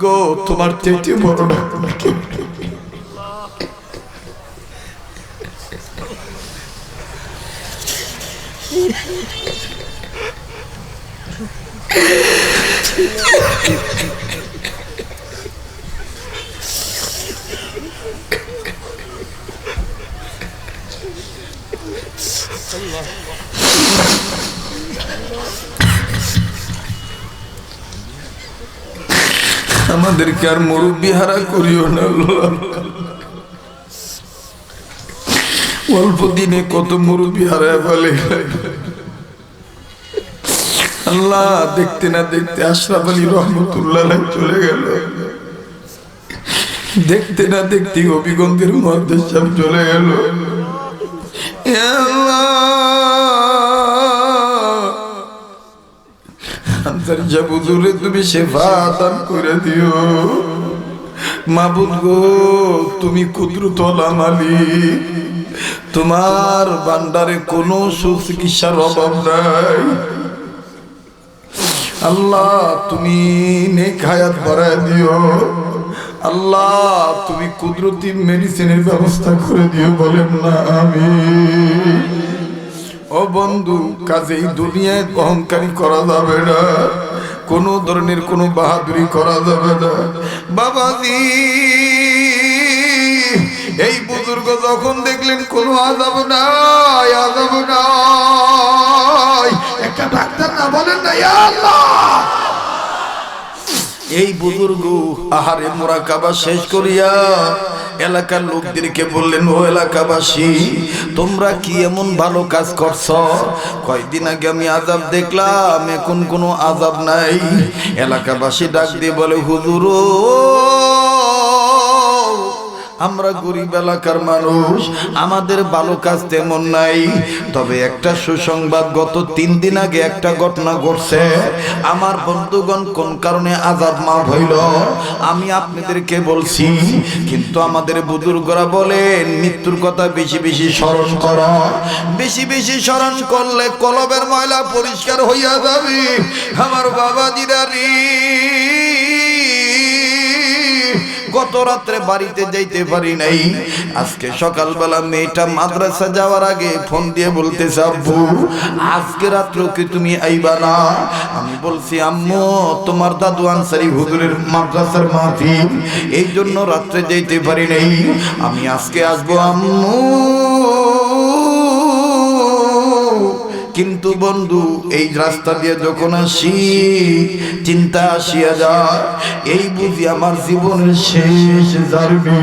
গো তোমার চাইতে বড় না আমাদেরকে আর মুরব্বি হারা করিও না অল্প দিনে কত মুরব্বি হারায় ফেলে আল্লাহ দেখতে না দেখতে আশরাফ আলী রহমতুল্লাহ চলে গেল দেখতে না দেখতে হবিগঞ্জের মুহাদ্দিস সাহেব চলে গেল তুমি সেবা দান করে দিও মাবুদ গো তুমি কুদরতুল মালিক তোমার ভান্ডারে কোনো সুচিকিৎসার অভাব নাই আল্লাহ তুমি নেক হায়াত বাড়ায় দিও আল্লাহ তুমি কুদরতি মেডিসিনের ব্যবস্থা করে দিও বলেন না আমিন ও বন্ধু কাজেই দুনিয়ায় অহংকারী করা যাবে না কোনো ধরনের কোনো বাহাদুরি করা যাবে না বাবাজি এই বুজুর্গ যখন দেখলেন কোনো আযাব নাই একটা ডাক্তার না বলেন না ইয়া আল্লাহ এই বুজুর্গ আহারে মুরাকাবা শেষ করিয়া এলাকার লোকদেরকে বললেন ও এলাকাবাসী তোমরা কি এমন ভালো কাজ করছো কয়দিন আগে আমি আযাব দেখলাম এখন কোনো আযাব নাই এলাকাবাসী ডাক দিয়ে বলে হুজুর আমরা গরিব এলাকার মানুষ আমাদের ভালো কাজ তেমন নাই তবে একটা সুসংবাদ গত 3 দিন আগে একটা ঘটনা ঘটছে আমার বন্ধুগণ কোন কারণে আযাব মাফ হইল আমি আপনাদেরকে বলছি কিন্তু আমাদের বুজুর্গরা বলেন মৃত্যুর কথা বেশি বেশি স্মরণ করো বেশি বেশি স্মরণ করলে কলবের ময়লা পরিষ্কার হইয়া যাবে আমার বাবাজিরা রে গত রাত্রে বাড়িতে যাইতে পারি নাই আজকে সকালবেলা মেয়েটা মাদ্রাসা যাওয়ার আগে ফোন দিয়ে বলতেছে আব্বু আজকে রাত্রে কি তুমি আইবা না আমি বলছি আম্মু তোমার দাদু আনসারী হুজুরের মাদ্রাসার মাহফিল এই জন্য রাত্রে যাইতে পারি নাই আমি আজকে আসবো আম্মু কিন্তু বন্ধু এই রাস্তা দিয়ে যখন আসি চিন্তা আসিয়া যায় এই বুঝি আমার জীবনের শেষ জার্নি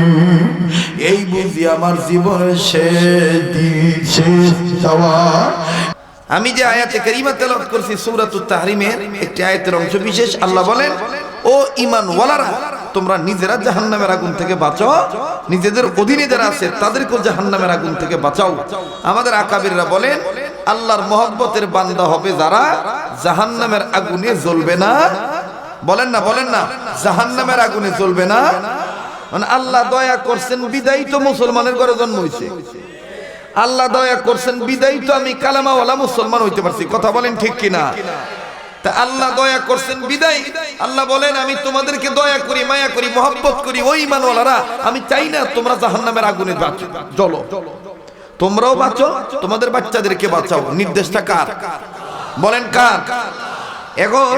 এই বুঝি আমার জীবনের শেষ যাওয়া আমি যে আয়াতে কারিমা তেলাওয়াত করছি সূরাতুত তাহরিমের একটি আয়াতের অংশ বিশেষ আল্লাহ বলেন ও ঈমানওয়ালারা তোমরা নিজেরা জাহান্নামের আগুন থেকে বাঁচাও নিজেদের অধীনে যারা আছে তাদেরকেও জাহান্নামের আগুন থেকে বাঁচাও আমাদের আকাবিররা বলেন আল্লাহর মহব্বতের বান্দা হবে যারা জাহান্নামের আগুনে জ্বলবে না বলেন না জাহান্নামের আগুনে জ্বলবে না মানে আল্লাহ দয়া করছেন বিদায়ী তো মুসলমানের ঘরে জন্ম হইছে আল্লাহ দয়া করছেন বিদায়ী তো আমি কালেমাওয়ালা মুসলমান হইতে পারছি কথা বলেন ঠিক কিনা তা আল্লাহ দয়া করছেন বিদায় আল্লাহ বলেন আমি তোমাদেরকে দয়া করি মায়া করি মহব্বত করি ওই ঈমানওয়ালারা আমি চাই না তোমরা জাহান্নামের আগুনে জ্বলো তোমরাও বাঁচো তোমাদের বাচ্চাদেরকে বাঁচাও নির্দেশটা কার বলেন কার এখন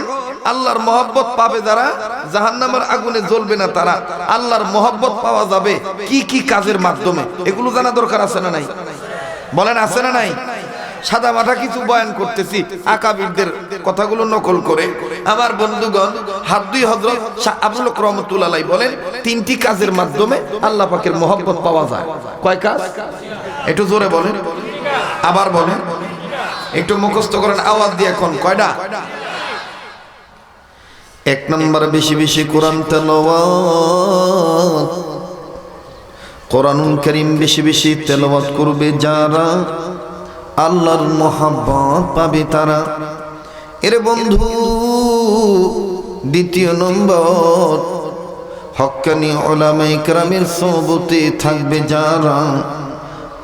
আল্লাহর মহব্বত পাবে যারা জাহান্নামের আগুনে জ্বলবে না তারা আল্লাহর মহব্বত পাওয়া যাবে কি কি কাজের মাধ্যমে এগুলো জানা দরকার আছে না নাই বলেন আছে না নাই সাদা মাথা কিছু বয়ান করতেছি আকাবিরদের কথাগুলো নকল করে আমার বন্ধুগণ হাদ্দুই হযরত শাহ আব্দুল হক রহমাতুল্লাহ আলাইহি বলেন 3টি কাজের মাধ্যমে আল্লাহ পাকের মহব্বত পাওয়া যায় কয় কাজ একটু জোরে বলেন আবার বলেন একটু মুখস্থ করেন আওয়াজ দিয়ে কোন কয়টা 1 নম্বর বেশি বেশি কোরআন তেলাওয়াত কোরআনুল কারীম বেশি বেশি তেলাওয়াত করবে যারা আল্লাহর মহব্বত পাবে তারা এর বন্ধু দ্বিতীয় নম্বর হক্কানি উলামায়ে কেরামের সোহবতে থাকবে যারা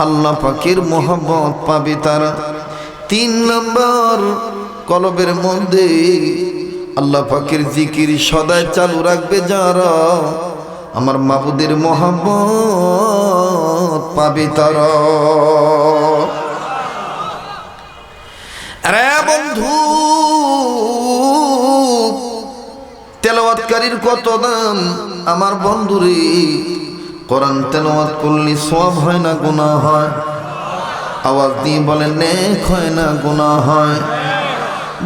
আল্লাহ পাকের মহব্বত পাবে তারা 3 নম্বর কলবের মধ্যে আল্লাহ পাকের জিকির সদাই চালু রাখবে যারা, আমার মাবুদের মহব্বত পাবে তারা। আরে বন্ধু, তেলাওয়াতকারীর কত দাম আমার বন্ধুরে। কোরআন তেলাওয়াত করলে সওয়াব হয় না গুনাহ হয়? আওয়াজ দিয়ে বলেন নেক হয় না গুনাহ হয়?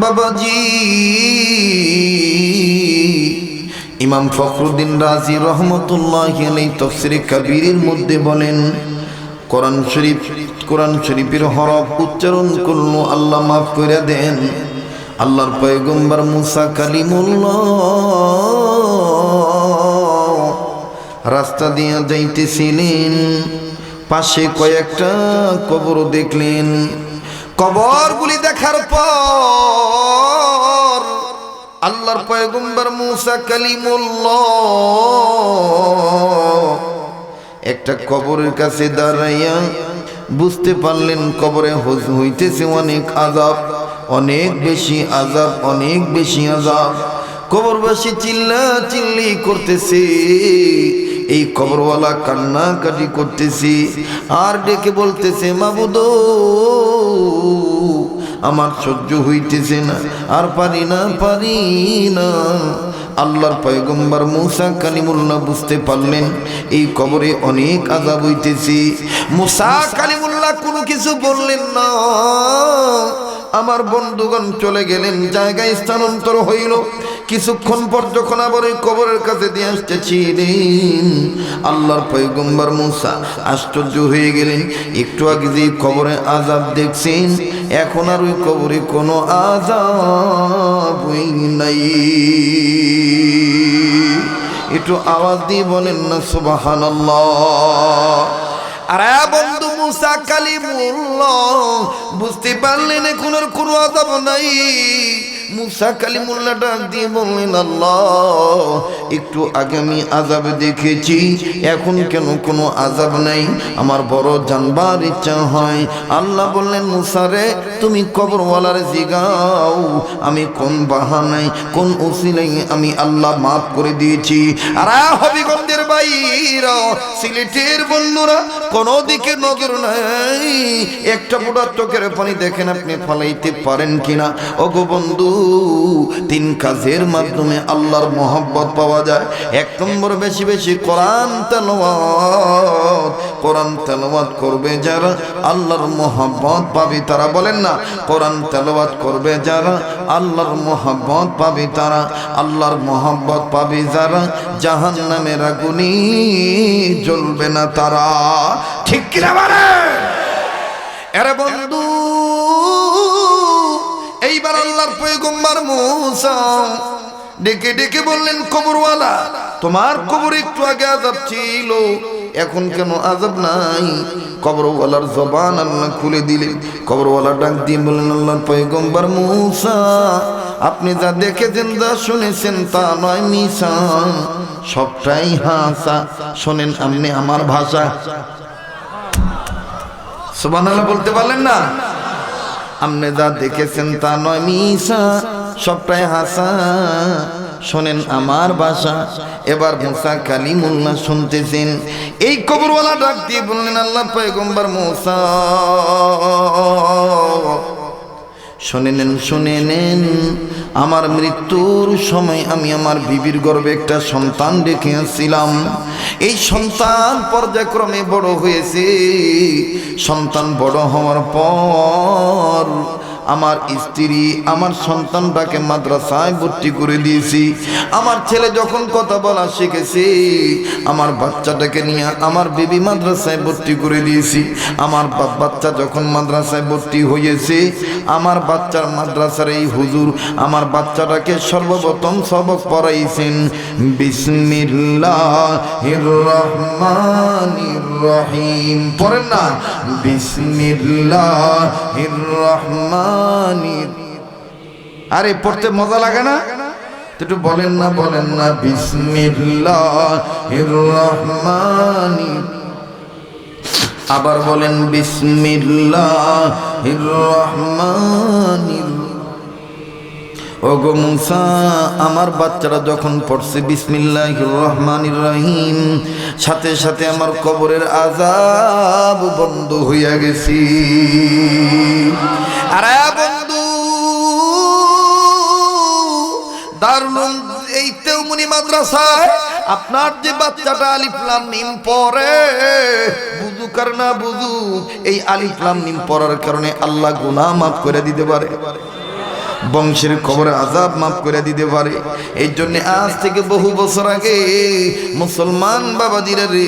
বাবাজি, ইমাম ফখরুদ্দিন রাজি রহমতুল্লাহি আলাইহি তাফসীরে কাবীরের মধ্যে বলেন, কোরআন শরীফের হরফ উচ্চারণ করলো আল্লাহ মাফ করে দেন। আল্লাহর পয়গম্বর মুসা কালিমুল্লাহ রাস্তা দিয়ে যাইতেছিলেন, পাশে কয়েকটা কবর দেখলেন। কবরগুলি দেখার পর আল্লাহর পয়গম্বর মুসা কালিমুল্লাহ একটা কবরের কাছে দাঁড়াইয়া বুঝতে পারলেন কবরে হইতেছে অনেক আযাব, অনেক বেশি আযাব, অনেক বেশি আযাব। কবরবাসী চিল্লা চিল্লি করতেছে, এই কবরওয়ালা কান্নাকাটি করতেছে আর ডেকে বলতেছে, মাবুদ আমার সহ্য হইতেছে না, আর পারি না, পারি না। আল্লাহর পয়গম্বর মুসা কালিমুল্লাহ বুঝতে পারলেন এই কবরে অনেক আযাব হইতেছে। মুসা কালিমুল্লাহ কোনো কিছু বললেন না। আমার বন্ধুগণ চলে গেলেন, জায়গায় স্থানান্তর হইল। কিছুক্ষণ পর যখন আবার ওই কবরের কাছে দিয়ে আসতেছিলেন, আল্লাহর পয়গম্বর মুসা আশ্চর্য হয়ে গেলেন। একটু আগে যে কবরে আযাব দেখছেন, এখন আর ওই কবরে কোনো আযাব নাই। একটু আওয়াজ দিয়ে বলেন না সুবহানাল্লাহ। আরে বন্ধু, মুসা কালিমুল্লাহ বুঝতে পারলেন এখন আর কোনো আযাব নাই। মুসা কালিমুল্লাহ ডাক দিয়ে বললেন, আল্লাহ একটু আগে আমি আযাব দেখেছি, এখন কেন কোনো আযাব নাই? আমার বড় জানবার ইচ্ছা হয়। আল্লাহ বললেন, মুসা রে, তুমি কবরওয়ালার জিগাও আমি কোন বাহানায়, কোন উসিলায় আমি আল্লাহ মাফ করে দিয়েছি। আর হবিগঞ্জের বাইরা, সিলেটের বন্ধুরা, কোনো দিকে নজর নাই, একটা ফোঁটা চোখের পানি দেখেন আপনি ফলাইতে পারেন কিনা? ওগো বন্ধু, তিন কাজের মাধ্যমে আল্লাহর মহব্বত পাওয়া যায়। এক নম্বর, বেশি বেশি কোরআন তেলাওয়াত। কোরআন তেলাওয়াত করবে যারা আল্লাহর মহব্বত পাবে তারা। বলেন না, কোরআন তেলাওয়াত করবে যারা আল্লাহর মহব্বত পাবে তারা। আল্লাহর মহব্বত পাবে যারা, জাহান্নামের আগুনে জ্বলবে না তারা। ঠিক কিনা বলে? আরে বন্ধু, এইবার আল্লাহর পয়গম্বর মুসা ডেকে ডেকে বললেন, কবরওয়ালা, তোমার কবরে একটু আগে আযাব ছিল, এখন কেন আযাব নাই? কবরওয়ালার জবান আল্লাহ খুলে দিলেন। কবরওয়ালা ডাক দিয়ে বললেন, আল্লাহর পয়গম্বর মুসা, আপনি যা দেখেছেন, যা শুনেছেন তা নয় মিছা, সবটাই হাসা। শোনেন আপনি আমার ভাষা, সুবহানাল্লাহ বলতে পারলেন না? আপনি যা দেখেছেন তা নয় মিছা, সবটাই হাসা। শোনেন আমার ভাষা। এবার মুসা কালিমুল্লাহ শুনতেছেন। এই কবরওয়ালা ডাক দিয়ে বললেন, আল্লাহ পয়গম্বর মুসা, শুনে নেন, শুনে নেন, আমার মৃত্যুর সময় আমি আমার বিবির গর্ভে একটা সন্তান রেখে আসছিলাম। এই সন্তান পর্যায়ক্রমে বড় হয়েছে। সন্তান বড় হওয়ার পর আমার স্ত্রী আমার সন্তানটাকে মাদ্রাসায় ভর্তি করে দিয়েছি। আমার ছেলে যখন কথা বলা শিখেছে, আমার বাচ্চাটাকে নিয়ে আমার বিবি মাদ্রাসায় ভর্তি করে দিয়েছি। আমার বাচ্চা যখন মাদ্রাসায় ভর্তি হয়েছে, আমার বাচ্চার মাদ্রাসার এই হুজুর আমার বাচ্চাটাকে সর্বপ্রথম সবক পড়াইছেন, বিসমিল্লাহির রহমানির রহিম। পড়েন না, বিসমিল্লাহির রহমান। আরে পড়তে মজা লাগে না? একটু বলেন না, বলেন না, বিসমিল্লাহির রহমানির। আবার বলেন, বিসমিল্লাহির রহমানির। ওগো মুসা, আমার বাচ্চারা যখন পড়ছে বিসমিল্লাহির রহমানির রহিম, সাথে সাথে আমার কবরের আযাব বন্ধ হইয়া গেছি। আরে বন্ধু, দারুল এই তেউমনি মাদ্রাসায় আপনার যে বাচ্চাটা আলিফ লাম মিম পড়ে, বুঝুক আর না বুঝুক, এই আলিফ লাম মিম পড়ার কারণে আল্লাহ গুনাহ মাফ করে দিতে পারে, বংশের কবরে আযাব মাফ করে দিতে পারে। এই জন্য আজ থেকে বহু বছর আগে মুসলমান বাবাজিরা রে,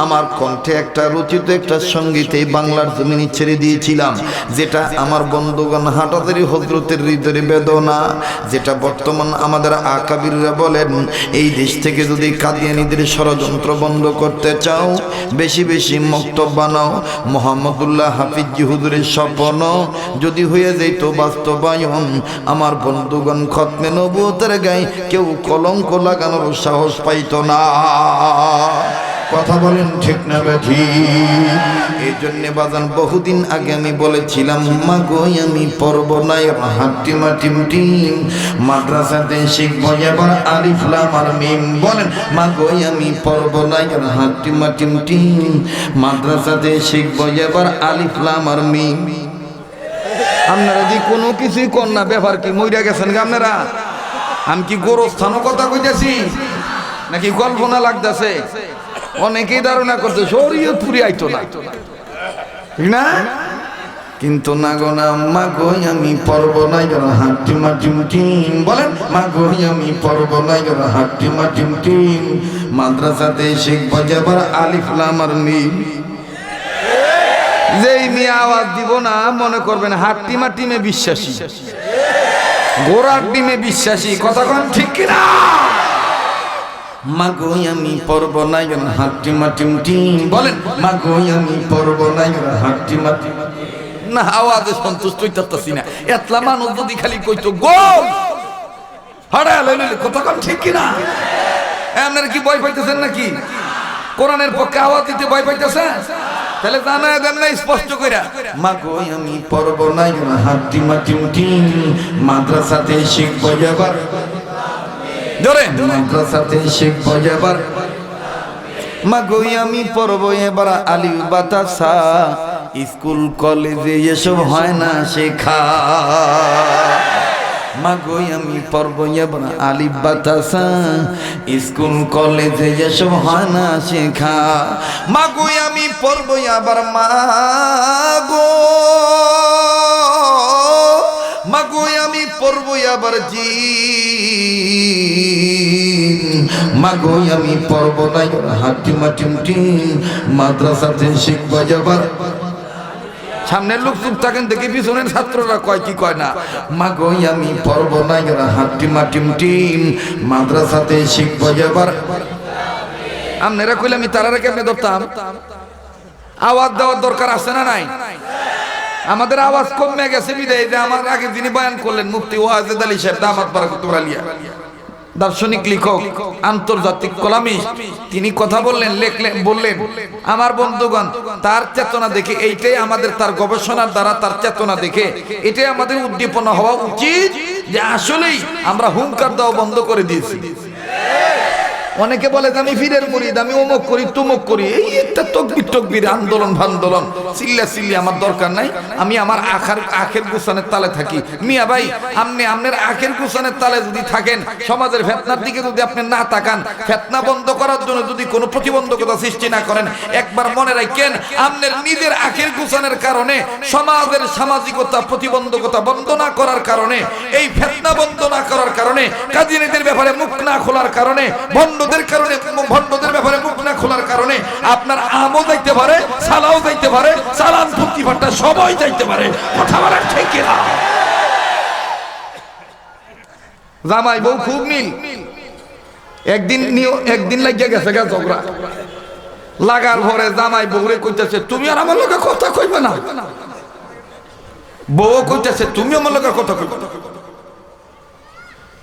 আমার কণ্ঠে একটা রচিত একটা সঙ্গীত এই বাংলার জমিনে ছেড়ে দিয়েছিলাম, যেটা আমার বন্ধুগণ হাটাদারি হযরতের হৃদয়ের বেদনা, যেটা বর্তমান আমাদের আকাবিররা বলেন, এই দেশ থেকে যদি কাদিয়ানীদের ষড়যন্ত্র বন্ধ করতে চাও, বেশি বেশি মক্তব বানাও। মোহাম্মদুল্লাহ হাফিজ হুজুরের স্বপ্ন যদি হয়ে যেত বাস্তবায়ন, আমার বন্ধুগণ খতমে নবুয়তের গায়ে কেউ কলঙ্ক লাগানোর সাহস পাইত না। কথা বলেন ঠিক না বেঠি? এই জন্যে বাজান বহুদিন আগে আমি বলেছিলাম, মাগো আমি পড়ব না হাট্টিমা টিম টিম, মাদ্রাসাতে শিখব এবার আলিফ লাম আর মিম। বলেন, মাগো আমি পড়ব না হাট্টিমা টিম টিম, মাদ্রাসাতে শিখব এবার আলিফ লাম আর মিম। আপনারা যে কোনো কিছুই কর না, ব্যাপার কি মইরা গেছেন আপনারা? আমি কি গোরস্থানও কথা কইতেছি নাকি কল্পনা লাগতেছে? অনেকেই ধারণা করছে শরীয়তপুরি আইতো না, ঠিক না? কিন্তু না গো না, মাগো আমি পড়ব না হাট্টিমা টিম টিম। বলেন, মাগো আমি পড়ব না হাট্টিমা টিম টিম, মাদ্রাসাতে শিখব এবার আলিফ লাম আর মিম। যেই মেয়ে আওয়াজ দিব না, মনে করবেন হাট্টিমা টিমে বিশ্বাসী, গোড়ার ডিমে বিশ্বাসী। কথা কোন ঠিক কিনা? মাগো আমি পড়ব না হাট্টিমা টিম টিম। বলেন, মাগো আমি পড়ব না হাট্টিমা টিম। না, আওয়াজে সন্তুষ্ট হইতাছি না। এতলা মানুষ যদি খালি কইতো গোল হাড়া লইলে, কথা কোন ঠিক কিনা? আপনারা কি ভয় পাইতেছেন নাকি? কোরআনের পক্ষে আওয়াজ দিতে ভয় পাইতেছেন? তাহলে জানায় দেন না স্পষ্ট কইরা, মাগো আমি পড়ব না হাট্টিমা টিম টিম, মাদ্রাসাতে শিখব এবার জোরে, মাদ্রাসাতে শিখব এবার, মাগো আমি পড়ব এবার আলিফ বাতাসা, স্কুল কলেজে এসব হয় না শেখা। মাগো আমি পড়ব এবার আলিফ বাতাসা, স্কুল কলেজে এসব হয় না শেখা। মাগো আমি পড়ব আবার মাগো, মাগো আমি পড়ব আবার জি, মাগো আমি পড়ব না হাট্টিমা টিম টিম, মাদ্রাসাতে শিখব এবার। সামনের লোক চুপ থাকেন দেখি পিছনের ছাত্ররা কয় কি কয় না। মাগো আমি পড়ব না হাট্টিমা টিম টিম, মাদ্রাসাতে শিখব এবার। আপনারা কইলে আমি তারারে কেমনে ধরতাম? আওয়াজ দেওয়ার দরকার আছে না নাই? আমাদের আওয়াজ কমে গেছে বিদায় যে আমার আগে যিনি বয়ান করলেন মুফতি ওয়াজেদ আলী সাহেব দামাত বারাকাতুহু আলিয়া, দার্শনিক লেখক, আন্তর্জাতিক কলামিস্ট, তিনি কথা বললেন, লেখলেন, বললেন, আমার বন্ধুগণ তার চেতনা দেখে, এইটাই আমাদের, তার গবেষণার দ্বারা তার চেতনা দেখে এটাই আমাদের উদ্দীপনা হওয়া উচিত যে আসলেই আমরা হুঙ্কার দেওয়া বন্ধ করে দিয়েছি। অনেকে বলে আমি ফিরের মুরিদ, আমি অমুক করি তুমুক করি, এই একটা তকবির টকবির আন্দোলন ভান্দোলন চিল্লা চিল্লি আমার দরকার নাই। আমি আমার আখের গুছানের তালে থাকি। মিয়া ভাই, আপনি আপনার আখের গুছানের তালে যদি থাকেন, সমাজের ফেতনার দিকে যদি আপনি না তাকান, ফেতনা বন্ধ করার জন্য যদি কোনো প্রতিবন্ধকতা সৃষ্টি না করেন, একবার মনে রাখেন আপনার নিজের আখের গুছানের কারণে, সমাজের সামাজিকতা প্রতিবন্ধকতা বন্ধ না করার কারণে, এই ফেতনা বন্ধ না করার কারণে, কাদিয়ানীদের ব্যাপারে মুখ না খোলার কারণে, ভণ্ডদের কারণে, ভণ্ডদের ব্যাপারে মুখ না খোলার কারণে আপনার আমও যাইতে পারে, সালাও যাইতে পারে, সালাম ফুটি ফাটা সবাই যাইতে পারে। কথা বলার ঠিক কিনা? জামাই বউ খুব মিল, একদিন লাগিয়ে গেছে গা ঝগড়া লাগার পরে জামাই বউরে কইতেছে, তুমি আর আমার লগে কথা কইবে না। বউ কইতেছে, তুমি আমার লগে কথা কইবে না।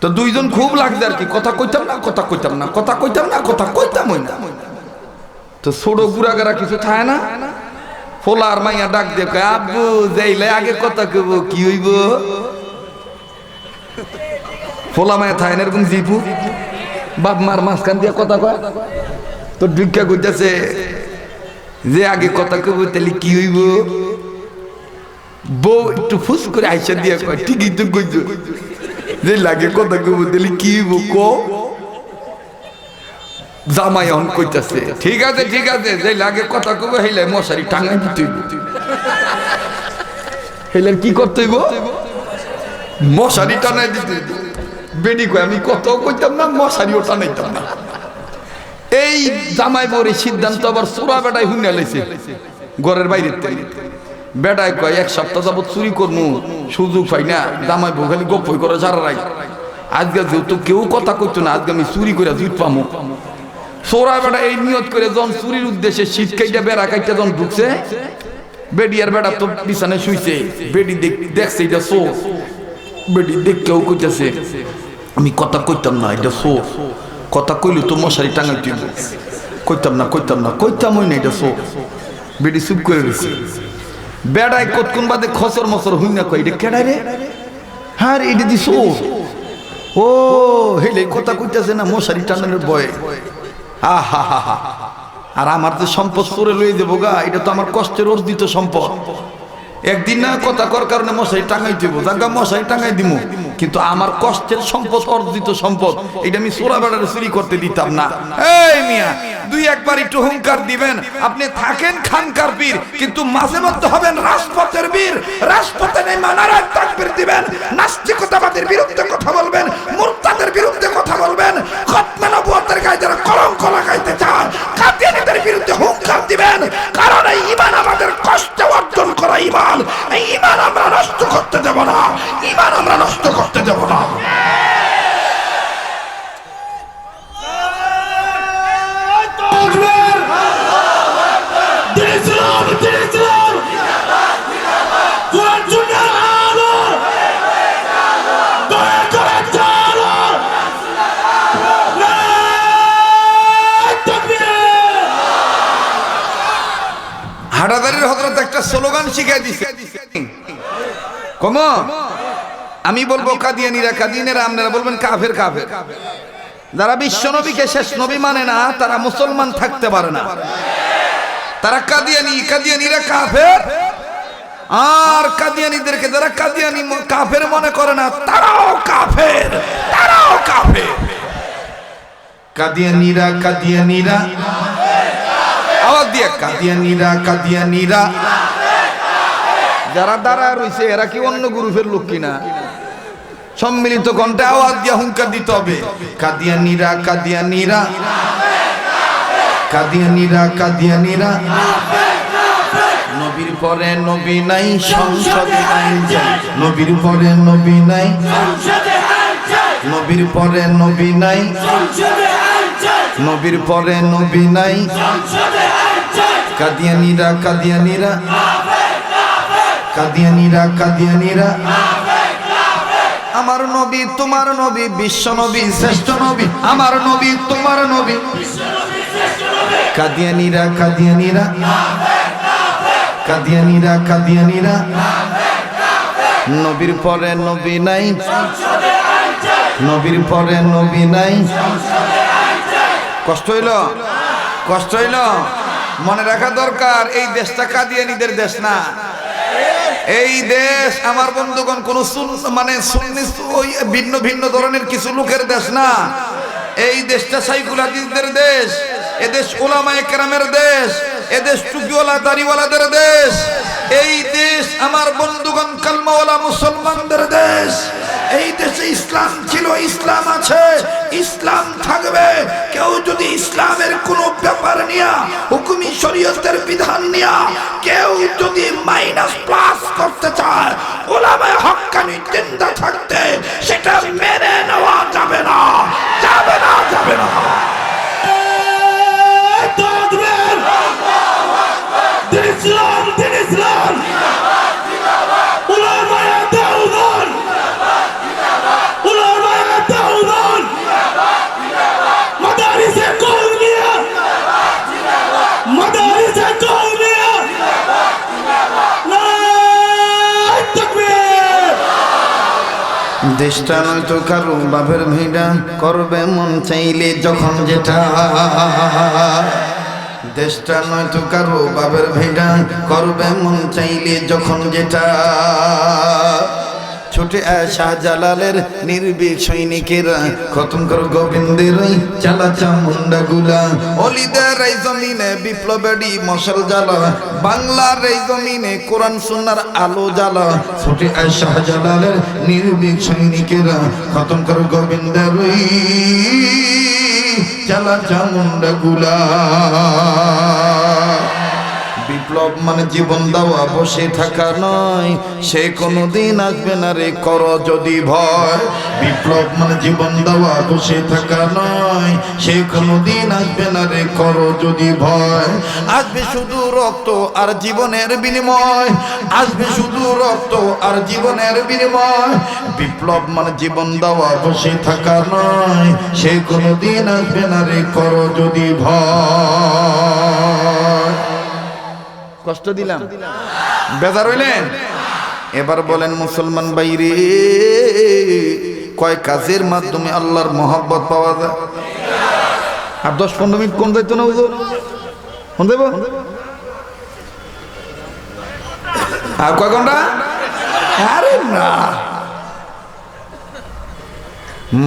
তো দুইজন খুব লাগছে আর কি, কথা কইতাম না, কথা কইতাম না, কথা কইতাম না, কথা কইতামই না। তো ছোট গুড়াগারা কিছু থাকে না, ফোলার মাইয়া ডাক দিয়ে, আব্বু যাইলে আগে কথা কইব, কি হইব? ফোলা মায়া থাকেন এরকম জিপু বাপ মার মাঝখান দিয়ে কথা কয় তো ভিক্ষা করতেছে যে আগে কথা কব তাহলে কি হইব বউ একটু ফুস করে আইসা দিয়ে কয় ঠিকই তো কইছ যে লাগে কথা কব তাহলে কি হইব ক জামাই অন কইতাছে ঠিক আছে যে লাগে কথা কব হেলে মশারি টাঙাই দিতে হইব হেলে কি করতে হইব মশারি টাঙাই দিতে হইব বেডি কয় আমি কত কইতাম না মশারিও টানাইতাম না এই জামাই বউর সিদ্ধান্ত আবার চোরা বেটায় হুইনা লাইছে ঘরের বাইরে বেটায় কয় এক সপ্তাহ যাবত চুরি করমু সুযোগ পাই না জামাই বউ খালি গপ্পই করে সারা রাই আজকে যেহেতু কেউ কথা কইতো না আজকে আমি চুরি করে জুট পামু চোরা বেটা এই নিয়ত করে যখন চুরির উদ্দেশ্যে শীত কাইটা বেড়া কাইটা যখন ঢুকছে বেডি আর বেটা তো বিছানায় শুইছে বেডি দেখছে এটা চোর বেডি দেখতেও কইতেছে আমি কথা কইতাম না এটা চোর কথা কইলে তো মশারি টাঙাই দিব কইতাম ওই না এটা চোর বেডি চুপ করে রয়েছে বেড়ায় কতক্ষণ বাদে খসর মসর হই না কই এটা কেডাই রে হ্যাঁ এটা দি চোর ও হেলে কথা কইতেছে না মশারি টাঙানোর ভয়ে আহা হা হা আর আমার যে সম্পদ চোরে লয়ে দেবো গা এটা তো আমার কষ্টের অর্জিত সম্পদ একদিন না কথা কর কারণে মশারি টাঙাই দিব জাগা মশারি টাঙাই দিব কিন্তু আমার কষ্টের সম্পদ অর্জিত সম্পদ এটা আমি চোরা বেড়ার চুরি করতে দিতাম না এই মিয়া দুই একবার একটু হুঙ্কার দিবেন আপনি থাকেন খানকার পীর কিন্তু মাঝে মধ্যে হবেন রাজপথের বীর রাজপথে নেই মানারায় তাকবীর দিবেন নাস্তিকতাবাদের বিরুদ্ধে কথা বলবেন মুরতাদের বিরুদ্ধে কথা বলবেন খতমে নবুয়তের গায়ে যারা কলঙ্ক লাগাইতে চায় কাদিয়ানীদের বিরুদ্ধে হুঙ্কার দিবেন কারণ এই ঈমান আমাদের কষ্টে অর্জন করা ঈমান এই ঈমান আমরা নষ্ট করতে দেব না ঈমান আমরা নষ্ট করতে দেব না হাটাদারির হযরত একটা স্লোগান শিখাই দিছে কমো আমি বলবো কাদিয়ানীরা কাদিয়ানীরা আপনারা বলবেন কাফের কাফের যারা বিশ্ব নবীকে শেষ নবী মানে না তারা মুসলমান থাকতে পারে না তারা কাদিয়ানীরা কাফের আর কাদিয়ানীদেরকে যারা কাদিয়ানী কাফের মনে করে না তারাও কাফের কাদিয়ানীরা আওয়াজ দিয়ে কাদিয়ানীরা যারা দাঁড়া রয়েছে এরা কি অন্য গ্রুপের লোক কিনা সম্মিলিত কণ্ঠে আওয়াজ দিয়ে হুঙ্কার দিতে হবে কাদিয়ানীরা নবীর পরে নবী নাই সংসদে আইন চাই নবীর পরে নবী নাই নবীর পরে নবী নাই নবীর পরে নবী নাই কাদিয়ানীরা আমার নবী তোমার নবী বিশ্ব নবী শ্রেষ্ঠ নবী আমার নবী তোমার নবী কাদিয়ানীরা নবীর পরে নবী নাই নবীর পরে নবী নাই কষ্ট হইল মনে রাখা দরকার এই দেশটা কাদিয়ানীদের দেশ না এই দেশ আমার বন্ধুগণ কোন মানে ভিন্ন ভিন্ন ধরনের কিছু লোকের দেশ না এই দেশটা সাইকুল হাদিসদের দেশ এদেশ উলামায়ে কেরামের দেশ এদেশ টুপিওয়ালা দাড়িওয়ালাদের দেশ এই দেশ আমার বন্ধুগণ কালমাওয়ালা মুসলমানদের দেশ এই দেশে ইসলাম ছিল ইসলাম আছে ইসলাম থাকবে কেউ যদি ইসলামের কোনো ব্যাপার নিয়া হুকুমি শরীয়তের বিধান নিয়া কেউ যদি মাইনাস প্লাস করতে চায় উলামায়ে হক্কানি জিন্দা থাকতে সেটা মেনে নেওয়া যাবে না দিন ইসলাম উলামায়ে দেওবন্দ মাদারিসে কওমিয়া দেশটা নয়তো কারো বাপের ভিড়া, করবে মন চাইলে যখন যেটা। দেশটা নয়তো কারো বাপের ভিড়া, করবে মন চাইলে যখন যেটা। ছুটে শাহজালালের নির্ভীক সৈনিকেরা, খতম কর গোবিন্দের চালা চামুন্ডা গুলা। অলিদের এই জমিনে বিপ্লবেরই মশাল জ্বালা, বাংলার এই জমিনে কোরআন সুন্নাহর আলো জ্বালা। ছুটে শাহজালালের নির্ভীক সৈনিকেরা, খতম কর গোবিন্দের চালা চামুন্ডা গুলা। বিপ্লব মানে জীবন দেওয়া, বসে থাকা নয়, সে কোনোদিন আসবে না রে কর যদি ভয়। বিপ্লব মানে জীবন দেওয়া, বসে থাকা নয়, সে কোনোদিন আসবে না রে কর যদি ভয়। আসবে শুধু রক্ত আর জীবনের বিনিময়, আসবে শুধু রক্ত আর জীবনের বিনিময়। বিপ্লব মানে জীবন দেওয়া, বসে থাকা নয়, সে কোনোদিন আসবে না রে কর যদি ভয়। কষ্ট দিলাম, বেজার হইলেন? এবার বলেন মুসলমান ভাইরে, কয় কাজের মাধ্যমে আল্লাহর মহব্বত পাওয়া যায়? আর 10-15 মিনিট কোন যাইতো না হুজুর, কোন যাইব? আর কয় ঘন্টা? আরে না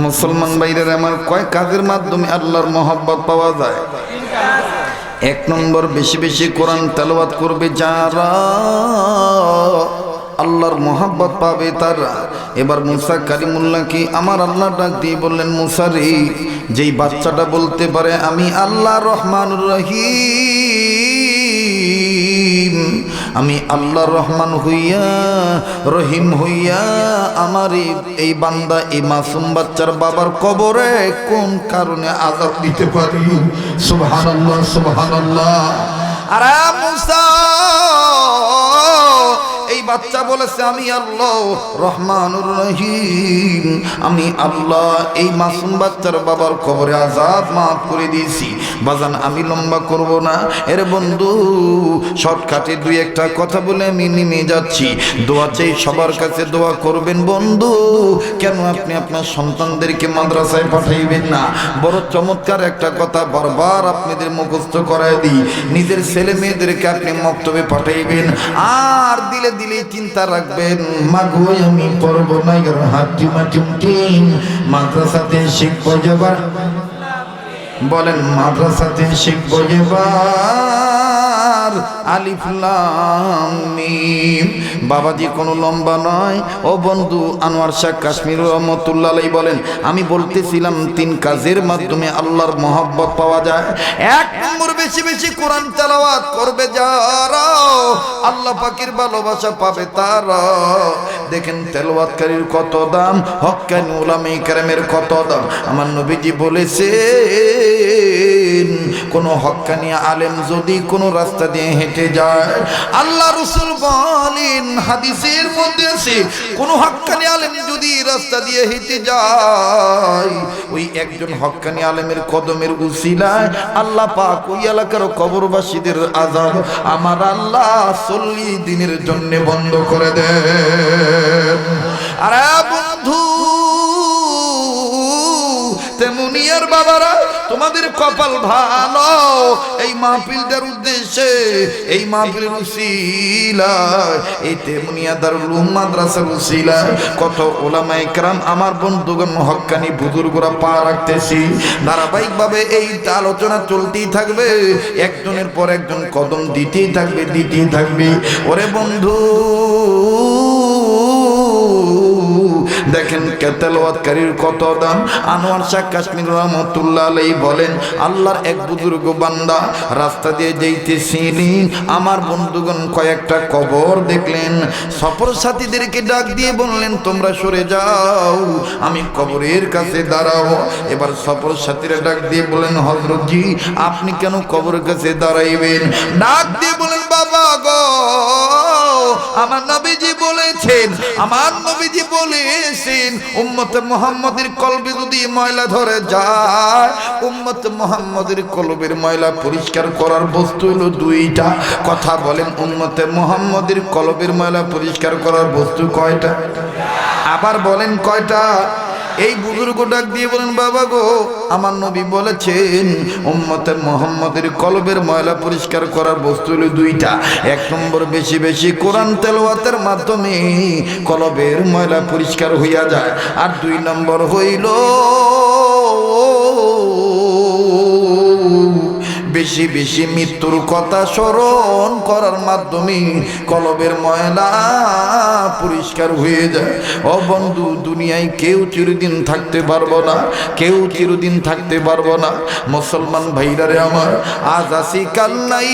মুসলমান ভাইরে আমার, কয় কাজের মাধ্যমে আল্লাহর মহব্বত পাওয়া যায়? 1 নম্বর, বেশি বেশি কোরআন তেলাওয়াত করবে যারা, আল্লাহর মহব্বত পাবে তারা। এবার মুসা কালিমুল্লাহ কি আমার আল্লাহ ডাক দিয়ে বললেন, মুসা রে, যেই বাচ্চাটা বলতে পারে আমি আল্লাহ রহমানুর রহিম, আমি আল্লাহ রহমান হইয়া রহিম হইয়া আমার এই বান্দা, এই মাসুম বাচ্চার বাবার কবরে কোন কারণে আযাব দিতে পারি? সুবহানাল্লাহ, সুবহানাল্লাহ। আরে মুসা, এই বাচ্চা বলেছে আমি আল্লাহ রহমানুর রহিম, আমি আল্লাহ এই মাসুম বাচ্চার বাবার কবরে আযাব মাফ করে দিয়েছি। বাজান আমি লম্বা করব না, এর বন্ধু শর্টকাটে 2-1টা কথা বলে আমি নেমে যাচ্ছি। দোয়া চাই, সবার কাছে দোয়া করবেন বন্ধু। কেন আপনি আপনার সন্তানদেরকে মাদ্রাসায় পাঠাইবেন না? বড় চমৎকার একটা কথা বারবার আপনাদের মুখস্থ করায় দিই, নিজের ছেলে মেয়েদেরকে আপনি মক্তবে পাঠাইবেন, আর দিলে দিলেই চিন্তা রাখবেন, মাগো আমি পড়বো না, হাতি মাটিম মাদ্রাসাতে শিখবো যাবার। বলেন মাদ্রাসাতে শিখবো যাবার আলিফ লাম মিম। বাবাজি কোনো লম্বা নয়। ও বন্ধু আনোয়ার শাহ কাশ্মীর রহমতুল্লাহ আলাইহি বলেন, আমি বলতেছিলাম 3 কাজের মাধ্যমে আল্লাহর মহব্বত পাওয়া যায়। 1 নম্বর, বেশি বেশি কোরআন তেলাওয়াত করবে যারা, আল্লাহ পাকের ভালোবাসা পাবে তারা। দেখেন তেলাওয়াতকারীর কত দাম, হক্কানি উলামায়ে কেরামের কত দাম। আমার নবীজি বলেছেন, কোন হক্কানি আলেম যদি কোন রাস্তা দিয়ে হেঁটে যায়, আল্লাহ রাসূল বলেন হাদিসের মধ্যে আছে, কোন হক্কানি আলেম যদি রাস্তা দিয়ে হেঁটে যায়, ওই একজন হক্কানি আলেমের কদমের উসিলায় আল্লাহ পাক ওই এলাকার কবরবাসীদের আযাব আমার আল্লাহ 40 দিনের জন্য বন্ধ করে দেন। আরে বন্ধু, তেমনি আর বাবারা, তোমাদের কপাল ভালো, এই মাহফিলটার উদ্দেশ্যে, এই মাহফিলের উসিলায়, এই তেমনিয়া দারুল উলুম মাদ্রাসার উসিলায় কত উলামায়ে কেরাম আমার বন্ধুগণ হক্কানি বুজুর্গরা পা রাখতেছি। ধারাবাহিকভাবে এই আলোচনা চলতেই থাকবে, একজনের পর একজন কদম দিতেই থাকবে, দিতেই থাকবে। ওরে বন্ধু দেখেন তেলাওয়াতকারীর কত দাম। আনোয়ার শাহ কাশ্মীর রহমতুল্লাহ আলাইহি বলেন, আল্লাহর এক বুজুর্গ বান্দা রাস্তা দিয়ে যাইতেছিলেন, আমার বন্ধুগণ কয়েকটা কবর দেখলেন। সফর সাথীদেরকে ডাক দিয়ে বললেন, তোমরা সরে যাও, আমি কবরের কাছে দাঁড়াও। এবার সফর সাথীরা ডাক দিয়ে বলেন, হযরত জি আপনি কেন কবরের কাছে দাঁড়াইবেন? ডাক দিয়ে বলেন, বাবা গো, আমার নবীজি বলেছেন, আমার নবীজি বলেছেন, উম্মতে মুহাম্মাদের কলবে যদি ময়লা ধরে যায়, উম্মতে মুহাম্মাদের কলবের ময়লা পরিষ্কার করার বস্তু হলো 2টা। কথা বলেন, উম্মতে মুহাম্মাদের কলবের ময়লা পরিষ্কার করার বস্তু কয়টা? আবার বলেন কয়টা? এই বুজুর্গ ডাক দিয়ে বলেন, বাবা গো, আমার নবী বলেছেন উম্মতে মুহাম্মাদের কলবের ময়লা পরিষ্কার করার বস্তু হলো দুইটা। এক নম্বর, বেশি বেশি কোরআন তেলাওয়াতের মাধ্যমে কলবের ময়লা পরিষ্কার হইয়া যায়। আর দুই নম্বর হইল বেশি বেশি মৃত্যুর কথা স্মরণ করার মাধ্যমে কলবের ময়লা পরিষ্কার হয়ে যায়। ও বন্ধু, দুনিয়ায় কেউ চিরদিন থাকতে পারবো না, কেউ চিরদিন থাকতে পারবো না। মুসলমান ভাইরারে আমার, আজ আসি কাল নাই।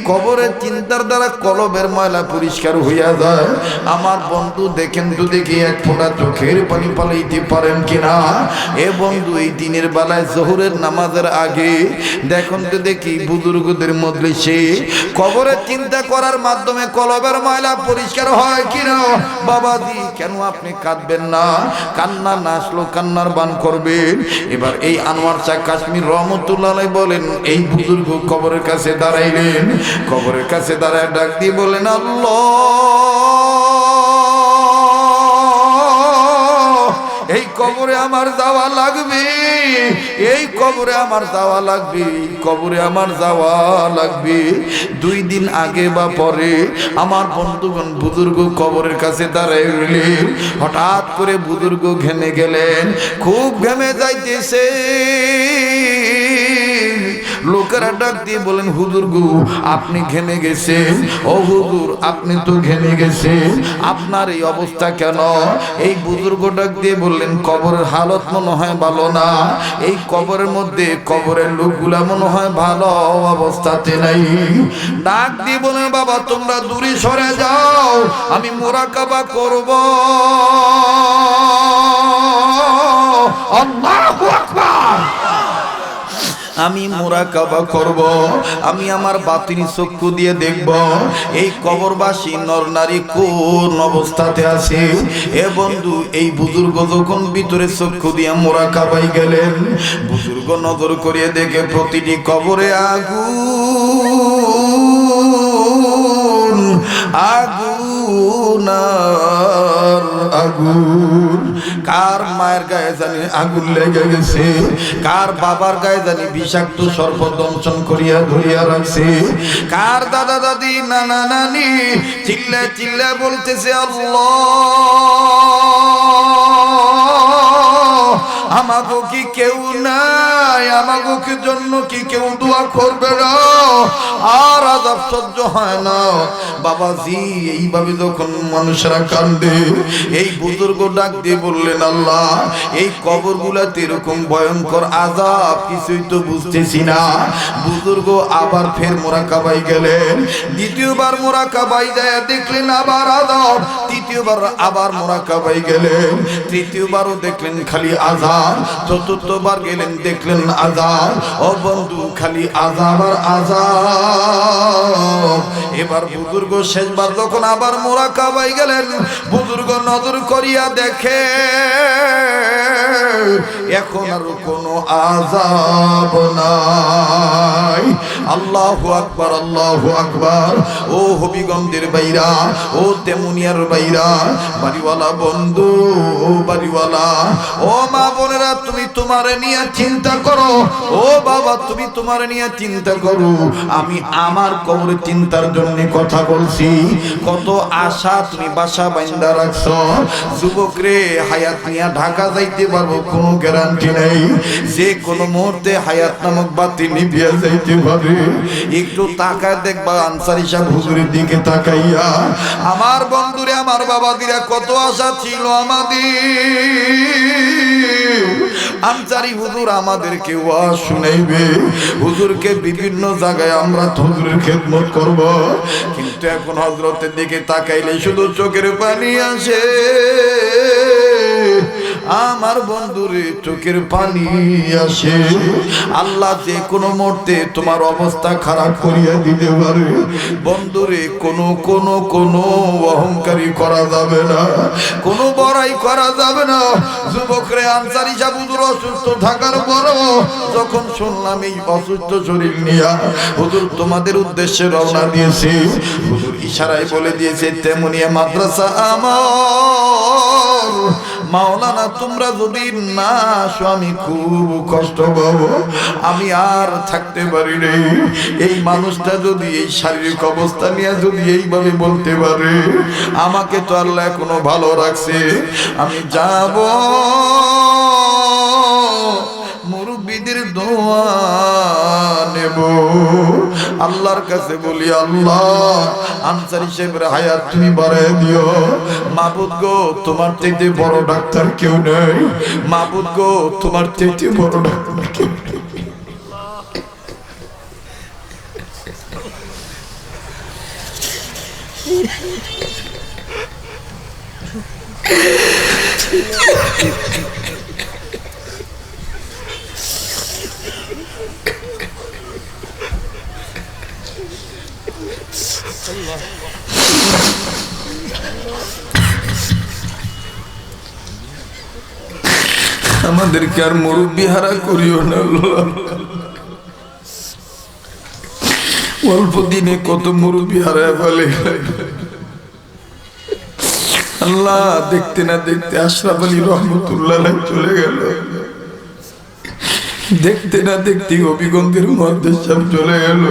কবরের চিন্তার দ্বারা কলবের ময়লা পরিষ্কার হইয়া যায়। আমার বন্ধু দেখেন তো দেখি এক ফোঁটা চোখের পানি পালাইতে পারেন কিনা। এ বন্ধু, এই দিনের বেলায় জোহরের নামাজের আগে দেখুন তো দেখি বুজুর্গদের মজলিসে কবরের চিন্তা করার মাধ্যমে কলবের ময়লা পরিষ্কার হয় কিনা। বাবাজি, কেন আপনি কাঁদবেন না? কান্না না আসলো কান্নার বান করবেন। এবার এই আনোয়ার শাহ কাশ্মীর রহমতুল্লাহ আলাইহি বলেন, এই বুজুর্গ কবরের কাছে দাঁড়াইলেন। কবরের কাছে দাঁড়ায় ডাক দিয়ে বলেন, আল্লাহ, এই কবরে আমার যাওয়া লাগবে, এই কবরে আমার যাওয়া লাগবে, এই কবরে আমার যাওয়া লাগবে। 2 দিন আগে বা পরে আমার বন্ধুগণ বুজুর্গ কবরের কাছে দাঁড়ায় রইলেন। হঠাৎ করে বুজুর্গ ঘেমে গেলেন, খুব ঘেমে যাইতেছে। লোকেরা ডাক দিয়ে বলেন, হুজুর গো, আপনি ঘেমে গেছেন। ও হুজুর, আপনি তো ঘেমে গেছেন, আপনার এই অবস্থা কেন? এই বুজুর্গ ডাক দিয়ে বললেন, কবরের হালত মনে হয় ভালো না। এই কবরের মধ্যে কবরের লোকগুলা মনে হয় ভালো অবস্থাতে নাই। ডাক দিয়ে বলেন, বাবা তোমরা দূরে সরে যাও, আমি মুরাকাবা করব। আল্লাহু আকবার। আমি মুরাকাবা করব, আমি আমার বাতিনি চক্ষু দিয়ে দেখব এই কবরবাসী নরনারী কোন অবস্থাতে আছে। এ বন্ধু, এই বুজুর্গ যখন ভিতরে চক্ষু দিয়ে মুরাকাবাই গেলেন, বুজুর্গ নজর করিয়ে দেখে প্রতিটি কবরে আগুন, আগুন আর আগুন। কার মায়ের গায়ে জানি আগুন লেগে গেছে, কার বাবার গায়ে জানি বিষাক্ত সর্প দংশন করিয়া ধরিয়া রাখছে, কার দাদা দাদি নানা নানি চিল্লা চিল্লা বলতেছে, আল্লাহ, আমাগো কি কেউ নাই? আমাগো কি জন্য কি কেউ দোয়া করবে না? আর আযাব সহ্য হয় না। বাবাজি, এইভাবে যখন মানুষরা কান্দে, এই বুজুর্গ ডাক দিয়ে বললেন, আল্লাহ, এই কবরগুলাতে এরকম ভয়ঙ্কর আযাব কিছুই তো বুঝতেছি না। বুজুর্গ আবার ফের মুরাকাবাই গেলেন। দ্বিতীয়বার মুরাকাবাই যায় দেখলেন আবার আযাব। তৃতীয়বার আবার মুরাকাবাই গেলেন। তৃতীয়বারও দেখলেন খালি আযাব। চতুর্থবার গেলেন, দেখলেন আযাব। ও বন্ধু, খালি আযাব আর আযাব। এবার বুজুর্গ শেষবার যখন আবার মুরাকাবাই গেলেন, বুজুর্গ নজর করিয়া দেখে এখন আর কোনো আযাব নাই। আল্লাহু আকবার, আল্লাহু আকবার। ও হবিগঞ্জের বাইরা, ও তেমুনিয়ার বাইরা, বাড়িওয়ালা বন্ধু, ও বাড়িওয়ালা, ও মা বোনেরা, তুমি তোমারে নিয়ে চিন্তা করো। ও বাবা, তুমি তোমারে নিয়ে চিন্তা করো। আমি আমার কবরের চিন্তার জন্য কথা বলছি। কত আশা তুমি বাসা বাইন্দা রাখছো। যুবক রে, হায়াত নিয়ে ঢাকা যাইতে পারবো কোনো গ্যারান্টি নেই। যে কোনো মুহূর্তে হায়াত নামক বাতি নিভিয়া যাইতে পারে। একটু তাকায় দেখবা আনসারী সাহেব হুজুরের দিকে তাকাইয়া। আমার বন্ধুরে, আমার বাবাদিরা, কত আশা ছিল আমাদের। আনসারী হুজুর আমাদেরকে ওয়াজ শুনাইবে, হুজুরকে বিভিন্ন জায়গায় আমরা হুজুরের খেদমত করব। কিন্তু এখন হযরতের দিকে তাকাইলে শুধু চোখের পানি আসে। আমার বন্ধুরে, চোখের পানি আসে। আল্লাহ যে কোনো মুহূর্তে তোমার অবস্থা খারাপ করিয়া দিতে পারে। বন্ধুরে, কোনো অহংকারী করা যাবে না, কোনো বড়াই করা যাবে না। যুবকরে, আনসারী সাহেব হুজুর অসুস্থ থাকার পরও যখন শুনলাম এই অসুস্থ শরীর নিয়ে হুজুর তোমাদের উদ্দেশ্যে রওনা দিয়েছে, হুজুর ইশারায় বলে দিয়েছে তেমনি মাদ্রাসা আমার মাওলানা তোমরা যদি না আসো আমি খুব কষ্ট পাবো, আমি আর থাকতে পারি রে। এই মানুষটা যদি এই শারীরিক অবস্থা নিয়ে যদি এইভাবে বলতে পারে, আমাকে তো আল্লাহ এখনো ভালো রাখছে, আমি যাব মুরব্বিদের দোয়া নেব। আল্লাহর কাছে বলি আল্লাহ আনসারী সাহেবের হায়াত তুমি বাড়ায় দিও। মাবুদ গো তোমার চাইতে বড় ডাক্তার কেউ নেই, মাবুদ গো তোমার চাইতে বড় ডাক্তার কেউ নেই। আমাদেরকে আর মুরব্বি হারা করিও না আল্লাহ। অল্প দিনে কত মুরব্বি হারায় ফেলে আল্লাহ। দেখতে না দেখতে আশরাফ আলী রহমতুল্লাহ চলে গেল, দেখতে না দেখতে হবিগঞ্জের মুহাদ্দিস সাহেব চলে গেল।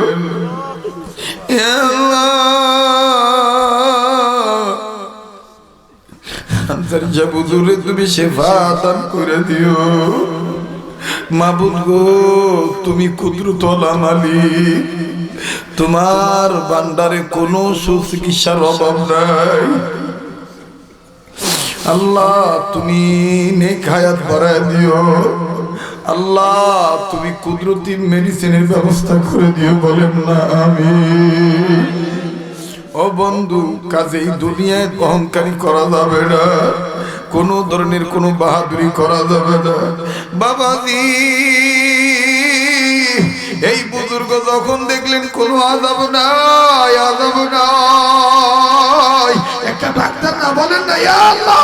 আনসারী সাহেব হুজুরে তুমি শেফা দান করে দিও। মাবুদ গো তুমি কুদরতওয়ালা মালিক, তোমার ভান্ডারে কোনো সুচিকিৎসার অভাব নাই। আল্লাহ তুমি নেক হায়াত বাড়ায় দিও। আল্লাহ তুমি কুদরতি মেডিসিনের ব্যবস্থা করে দিও, বলেন না আমিন। ও বন্ধু কাজেই দুনিয়ায় অহংকারী করা যাবে না, কোনো ধরনের কোনো বাহাদুরি করা যাবে না। বাবাজি এই বুজুর্গ যখন দেখলেন কোনো আযাব নাই, আযাব নাই, একটা ডাক্তার না বলেন না ইয়া আল্লাহ।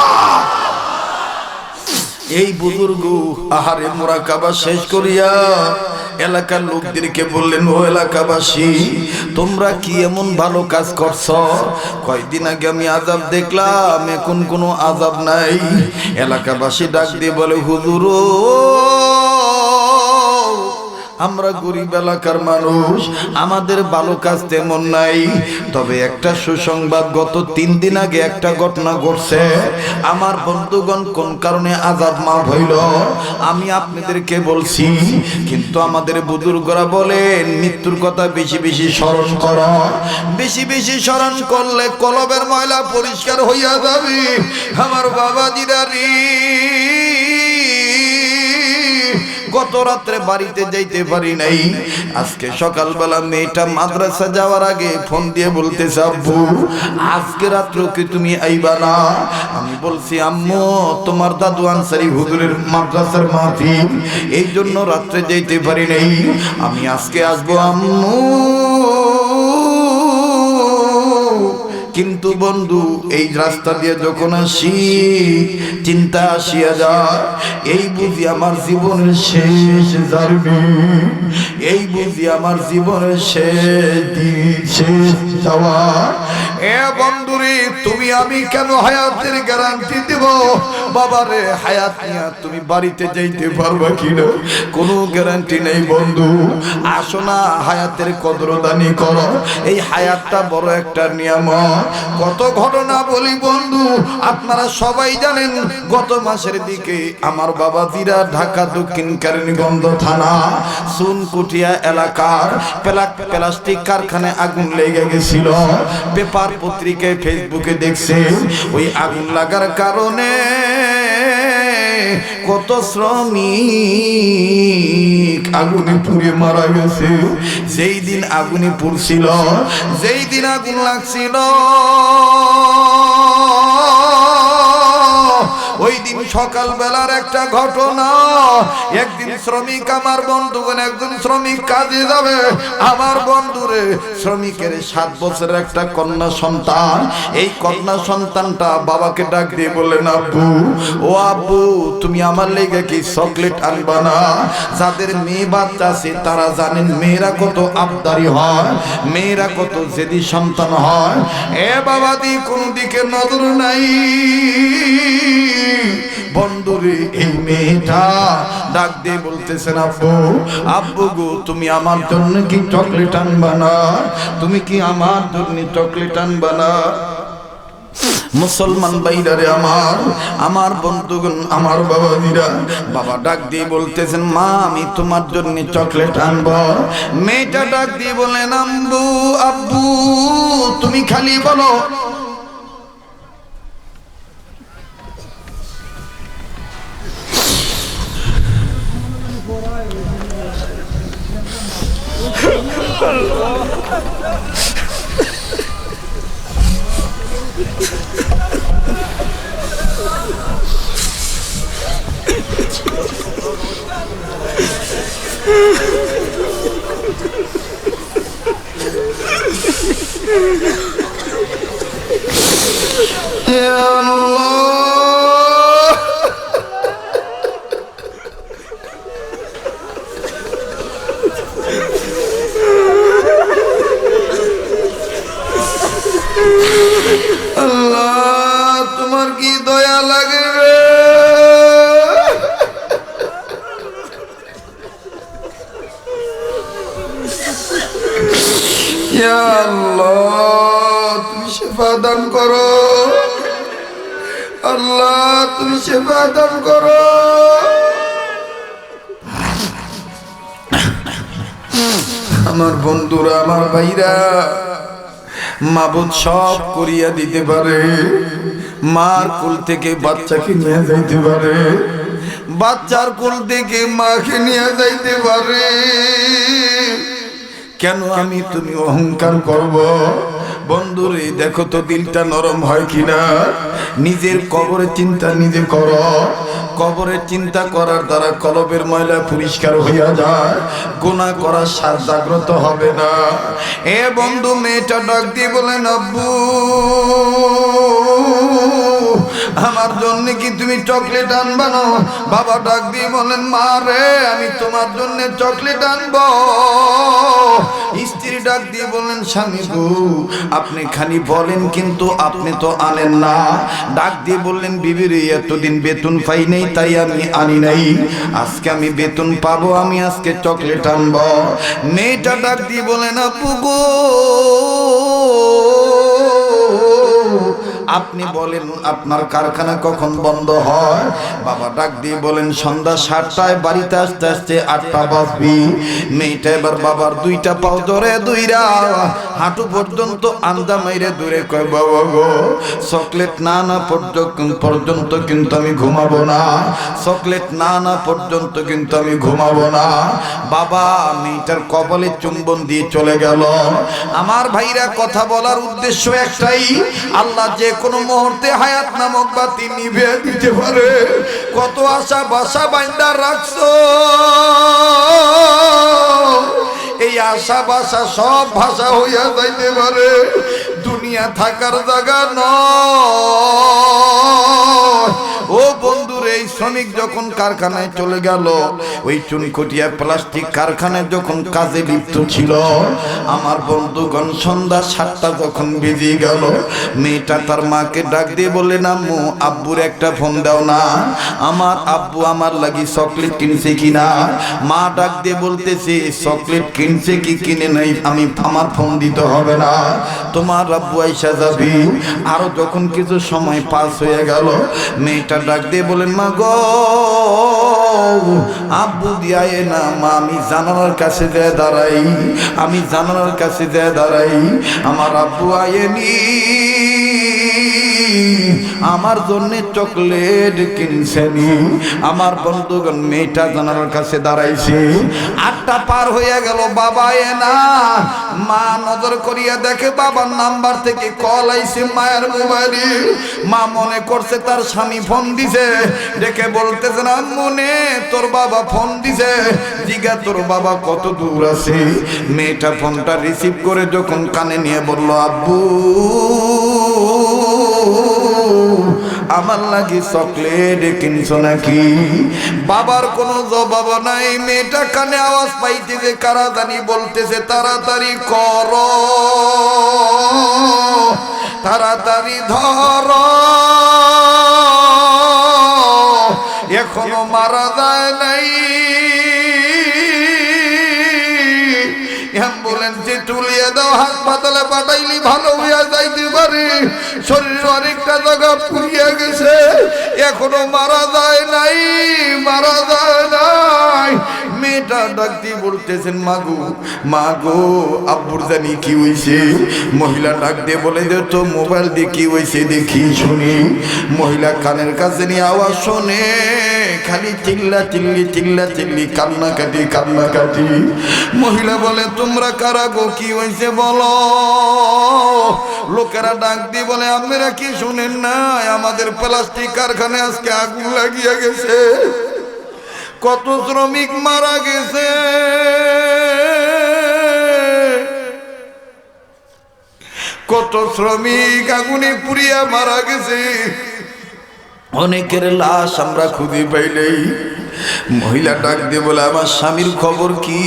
এই বুজুর্গ আহারে মুরাকাবা শেষ করিয়া এলাকার লোকদেরকে বললেন, ও এলাকাবাসী তোমরা কি এমন ভালো কাজ করছো? কয়দিন আগে আমি আযাব দেখলাম, এখন কোনো আযাব নাই। এলাকাবাসী ডাক দিয়ে বলে, হুজুর আমরা গরিব এলাকার মানুষ, আমাদের ভালো কাজ তেমন নাই, তবে একটা সুসংবাদ, গত 3 দিন আগে একটা ঘটনা ঘটছে। আমার বন্ধুগণ কোন কারণে আযাব মাফ হইল আমি আপনাদেরকে বলছি, কিন্তু আমাদের বুজুর্গরা বলেন মৃত্যুর কথা বেশি বেশি স্মরণ করো, বেশি বেশি স্মরণ করলে কলবের ময়লা পরিষ্কার হইয়া যাবে। আমার বাবাজিরা রে, গত রাত্রে বাড়িতে যাইতে পারি নাই, আজকে সকালবেলা মেয়েটা মাদ্রাসা যাওয়ার আগে ফোন দিয়ে বলতেছে, আব্বু আজকে রাত্রে কি তুমি আইবা না? আমি বলছি, আম্মু তোমার দাদু আনসারী হুজুরের মাদ্রাসার মাহফিল, এই জন্য রাত্রে যাইতে পারি নাই, আমি আজকে আসবো আম্মু। কিন্তু বন্ধু এই রাস্তা দিয়ে যখন আসি চিন্তা আসিয়া যায়, এই বুঝি আমার জীবনের শেষ জার্নি, এই বুঝি আমার জীবনের শেষ দিন, শেষ যাওয়া। এ বন্ধুরে তুমি আমি কেন হায়াতের গ্যারান্টি দেব? বাবারে হায়াত নিয়ে তুমি বাড়িতে যাইতে পারবা কিনা কোনো গ্যারান্টি নেই বন্ধু। আসো না হায়াতের কদরদানি করো, এই হায়াতটা বড় একটা নিয়ামত। কত ঘটনা বলি বন্ধু, আপনারা সবাই জানেন গত মাসের দিকে আমার বাবাজিরা ঢাকা দক্ষিণ কেরানীগঞ্জ থানা সুনকুটিয়া এলাকার প্লাস্টিক কারখানায় আগুন লেগে গেছিল। পেপার পত্রিকায় ফেসবুকে দেখছে ওই আগুন লাগার কারণে কত শ্রমিক আগুনে পুড়ে মারা গেছে। যেই দিন আগুনে পুড়ছিল, যেই দিন আগুন লাগছিল, ওই দিন সকালবেলার একটা ঘটনা। একদিন শ্রমিক, আমার বন্ধুগণ, একজন শ্রমিক কাজে যাবে। আমার বন্ধুরে শ্রমিকের 7 বছরের একটা কন্যা সন্তান। এই কন্যা সন্তানটা বাবাকে ডাক দিয়ে বললেন, আব্বু, ও আব্বু, তুমি আমার লেগে কি চকলেট আনবা না? যাদের মেয়ে বাচ্চা আছে তারা জানেন মেয়েরা কত আবদারি হয়, মেয়েরা কত জেদি সন্তান হয়। এ বাবা দি কোন দিকে নজর নাই। বন্ধুরে এই মেয়েটা ডাক দিয়ে বলতেছেন, আব্বু, আব্বু গো, তুমি আমার জন্য কি চকলেট আনবা না? তুমি কি আমার জন্য চকলেট আনবা না? মুসলমান ভাইরা আমার বন্ধুগণ, আমার বাবাজিরা, বাবা ডাক দিয়ে বলতেছেন, মা, আমি তোমার জন্য চকলেট আনবো। মেয়েটা ডাক দিয়ে বলেন, আম্বু, আব্বু, তুমি খালি বলো হে আল্লাহ, আল্লাহ তোমার কি দয়া লাগে রে? ইয়া আল্লাহ, তুমি শিফা দান করো। আল্লাহ, তুমি শিফা দান করো। আমার বন্ধুরা, আমার ভাইরা, মাবুদ সব করিয়া দিতে পারে। মার কোল থেকে বাচ্চাকে নিয়ে যাইতে পারে, বাচ্চার কোল থেকে মাকে নিয়ে যাইতে পারে। কেন আমি তুমি অহংকার করব? বন্ধুরে দেখো তো দিলটা নরম হয় কিনা। নিজের কবরের চিন্তা নিজে করো। কবরের চিন্তা করার দ্বারা কলবের ময়লা পরিষ্কার হইয়া যায়, গুনাহ করার সার জাগ্রত হবে না। এ বন্ধু, মেয়েটা ডাক দিয়ে বলেন, আব্বু, আমার জন্য কি তুমি চকলেট আনবা না? বাবা ডাক দিয়ে বলেন, মা রে, আমি তোমার জন্য চকলেট আনবো। স্ত্রী ডাক দিয়ে বলেন, স্বামী গো, আপনি খালি বলেন কিন্তু আপনি তো আনেন না। ডাক দিয়ে বললেন, বিবি রে, এতদিন বেতন পাই নাই তাই আমি আনি নাই, আজকে আমি বেতন পাবো, আমি আজকে চকলেট আনবো। মেয়েটা ডাক দিয়ে বলেন, আপু গো, আপনি বলেন আপনার কারখানা কখন বন্ধ হয়? বাবা ডাক দিয়ে বলেন, সন্ধ্যা 7টায়, বাড়িতে আসতে আসতে 8টা বাজবি। মেয়েটা এবার বাবার 2টা পাও ধরে দুইরা হাঁটু পর্যন্ত আন্দা মাইরে দূরে কয়, বাবা গো, চকলেট না না পর্যন্ত কিন্তু আমি ঘুমাবো না, চকলেট না না পর্যন্ত কিন্তু আমি ঘুমাবো না। বাবা মেয়েটার কপালে চুম্বন দিয়ে চলে গেল। আমার ভাইরা, কথা বলার উদ্দেশ্য একটাই, আল্লাহ যে কোনো মুহূর্তে হায়াত নামক বাতি নিভে দিতে পারে। কত আশা বাসা বাইন্দা রাখছো, এই আশা বাসা সব ভাষা হইয়া যাইতে পারে। দুনিয়া থাকার জায়গা নয়। ও বন্ধুর, এই শ্রমিক যখন কারখানায় চলে গেল, ওই চুনকুটিয়া প্লাস্টিক কারখানায় যখন কাজে লিপ্ত ছিল, আমার বন্ধুগণ সন্ধ্যা 7টা যখন বেজে গেল, মেয়েটা তার মাকে ডাক দিয়ে বললেন, আম্মু, আব্বুর একটা ফোন দাও না, আমার আব্বু আমার লাগি চকলেট কিনছে কিনা। মা ডাক দিয়ে বলতেছে, চকলেট কিনছে কি কিনে নাই আমি আমার ফোন দিতে হবে না, তোমার আব্বু আইসা যাবি। আরো যখন কিছু সময় পাস হয়ে গেল, মেয়েটা ডাক দিয়ে বলেন, মা গো, আব্বু দিয়ায় না। মা, আমি জানালার কাছে যায় দাঁড়াই, আমি জানালার কাছে যায় দাঁড়াই, আমার আব্বু আয়েনি। আমার জন্য চকলেট কিনছেনি। আমার বন্ধুগণ মেয়েটা জানার কাছে দাঁড়াইছে। 8টা পার হয়ে গেল, বাবা এ না। মা নজর করিয়া দেখে বাবার নাম্বার থেকে কল আইছে মায়ের মোবাইলে। মা মনে করছে তার স্বামী ফোন দিছে, দেখে বলতেছে না মনে তোর বাবা ফোন দিছে, জিগা তোর বাবা কত দূর আছে। মেয়েটা ফোনটা রিসিভ করে যখন কানে নিয়ে বলল, আব্বু আমার লাগি চকলেট কিনছো নাকি? বাবার কোনো জবাব নাই। মেয়েটা কানে আওয়াজ পাইতে যে কারা জানি বলতেছে, তাড়াতাড়ি কর, তাড়াতাড়ি ধর, এখনো মারা যায় নাই। অ্যাম্বুলেন্সে তুলিয়ে দাও, হাসপাতালে পাঠাইলি ভালো হইয়া যাইতে পারে। শরীর অনেকটা জায়গা পুড়িয়ে গেছে, এখনো মারা যায় নাই, মারা যায় নাই। মেয়েটা ডাক দিয়ে বলতেছেন, মাগো মাগো আব্বুর জানি কি হইছে। মহিলা ডাক দিয়ে বলে দে তো মোবাইল দিয়ে কি হইছে দেখি শুনি। মহিলা কানের কাছে নিয়ে আওয়াজ শোনে, খালি চিল্লা চিল্লি চিল্লা চিল্লি, কান্নাকাটি কান্নাকাটি। মহিলা বলে, তোমরা কারা গো, কি হয়েছে বলো। লোকেরা ডাক দিয়ে বলে, আপনারা কি শুনেন না, আমাদের প্লাস্টিক কারখানায় আজকে আগুন লাগিয়ে গেছে, কত শ্রমিক মারা গেছে, কত শ্রমিক আগুনে পুড়িয়া মারা গেছে, অনেকের লাশ আমরা খুঁজে পাইলেই। মহিলা ডাক দিয়ে বলে, আমার স্বামীর খবর কি?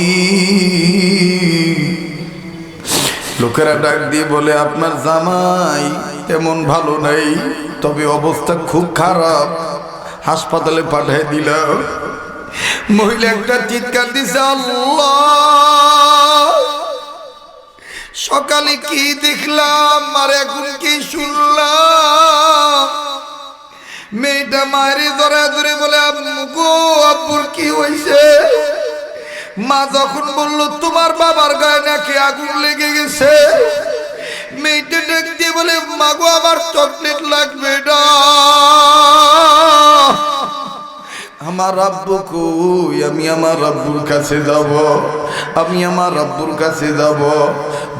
লোকেরা ডাক দিয়ে বলে, আপনার জামাই তেমন ভালো নাই, তবে অবস্থা খুব খারাপ, হাসপাতালে পাঠিয়ে দিলাম। মহিলা একটা চিৎকার দিছে, আল্লাহ, সকালে কি দেখলাম আর এখন কি শুনলাম। মেয়েটা মায়ের ধরে ধরে বলে, আব্বু আব্বুর কি হয়েছে? মা যখন বলল তোমার বাবার গায়ে নাকি আগুন লেগে গেছে, মেয়েটা ডাক দিয়ে বলে, মাগো আমার চকলেট লাগবে না, আমার আব্বু কই, আমি আমার আব্বুর কাছে যাব, আমি আমার আব্বুর কাছে যাব।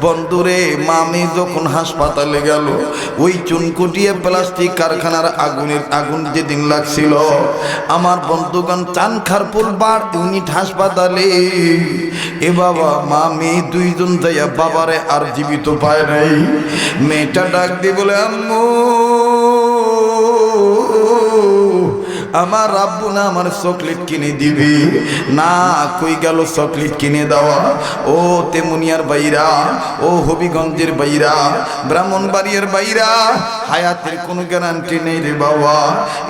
বন্ধুরে, মামি যখন হাসপাতালে গেল, ওই চুনকুটিয়ে প্লাস্টিক কারখানার আগুন যেদিন লাগছিল, আমার বন্ধুগণ চানখারপুর বার ইউনিট হাসপাতালে, এ বাবা মামি দুইজন যাইয়া বাবারে আর জীবিত পায় নাই। মেয়েটা ডাক দিয়ে বলে, আম্মু আমার আব্বু না আমার চকলেট কিনে দিবি না, কই গেল চকলেট কিনে দেওয়া? ও তেমুনিয়ার বাইরা, ও হবিগঞ্জের বাইরা, ব্রাহ্মণবাড়িয়ার বাইরা, হায়াতের কোনো গ্যারান্টি নেই রে বাবা।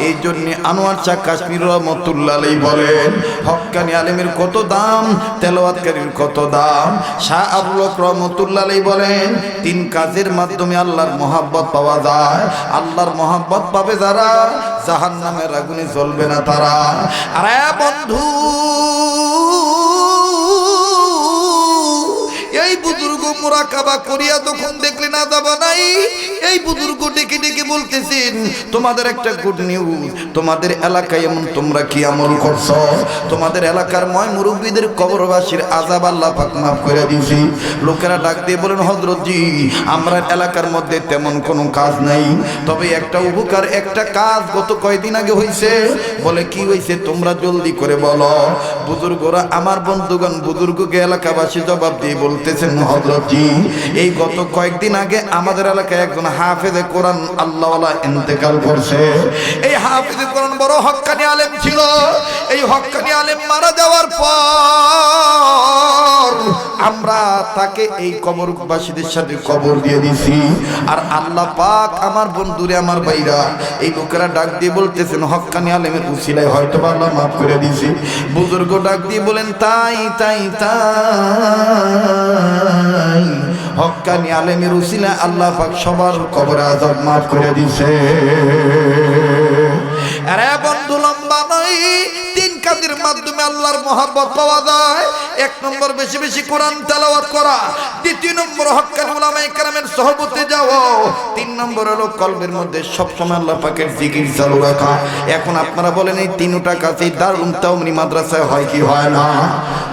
এই জন্যে আনোয়ার শাহ কাশ্মীর রহমতুল্লাহ আলাইহি বলেন, হক্কানি আলেমের কত দাম, তেলাওয়াতকারীর কত দাম। শাহ আবুল হক রহমতুল্লাহ আলাইহি বলেন, 3 কাজের মাধ্যমে আল্লাহর মহব্বত পাওয়া যায়। আল্লাহর মহব্বত পাবে যারা, জাহান্নামের আগুনে জ্বলবে না তারা। আরে বন্ধু, এই বুজুর্গ মুরাকাবা করিয়া তখন দেখলে না যাবা নাই, এই বুজুর্গ ডেকে ডেকে বলতেছেন, তোমাদের একটা গুড নিউজ, তোমাদের এলাকায় এমন তোমরা কি আমল করছো, তোমাদের এলাকার ময় মুরব্বীদের কবরবাসীর আযাব আল্লাহ পাক মাফ করে দিয়েছি। লোকেরা ডাক দিয়ে বলেন, হযরত জি, আমরা এলাকার মধ্যে তেমন কোনো কাজ নাই, তবে একটা উপকার, একটা কাজ গত কয়েকদিন আগে হয়েছে। বলে কি হয়েছে, তোমরা জলদি করে বলো। বুজুর্গরা, আমার বন্ধুগণ বুজুর্গকে এলাকাবাসী জবাব দিয়ে বলতেছেন, হযরত জি, এই গত কয়েকদিন আগে আমাদের এলাকায় একজন হাফেজে কোরআন আল্লাহওয়ালা ইন্তেকাল করছে। এই হাফেজে কোরআন বড় হক্কানি আলেম ছিল। এই হক্কানি আলেম মারা যাওয়ার পর আমরা তাকে এই কবরবাসীদের সাথে কবর দিয়ে দিছি। আর আল্লাহ পাক আমার বন্ধুরে, আমার ভাইরা, এই লোকেরা ডাক দিয়ে বলতেছেন, হক্কানি আলেমের উসিলায় হয়তো আল্লাহ মাফ করে দিছি। বুজুর্গ ডাক দিয়ে বলেন, তাই তাই তাই, হক্কানি আলেমের উসিলায় আল্লাহ পাক সবার কবরে আযাব মাফ করে দিছে। আরে বন্ধু, লম্বা নয়, 3 কাজ কাজের মাধ্যমে আল্লাহর মহব্বত পাওয়া যায়। এক নম্বর বেশি বেশি কোরআন তেলাওয়াত করা, দ্বিতীয় নম্বর হক্কানি উলামায়ে কেরামের সহবতে যাওয়া, তিন নম্বর হলো কলবের মধ্যে সবসময় আল্লাহ পাকের জিকির চালু রাখা। এখন আপনারা বলেন এই তিনটা কাজই দারুল তাওমনি মাদ্রাসায় হয় কি হয় না?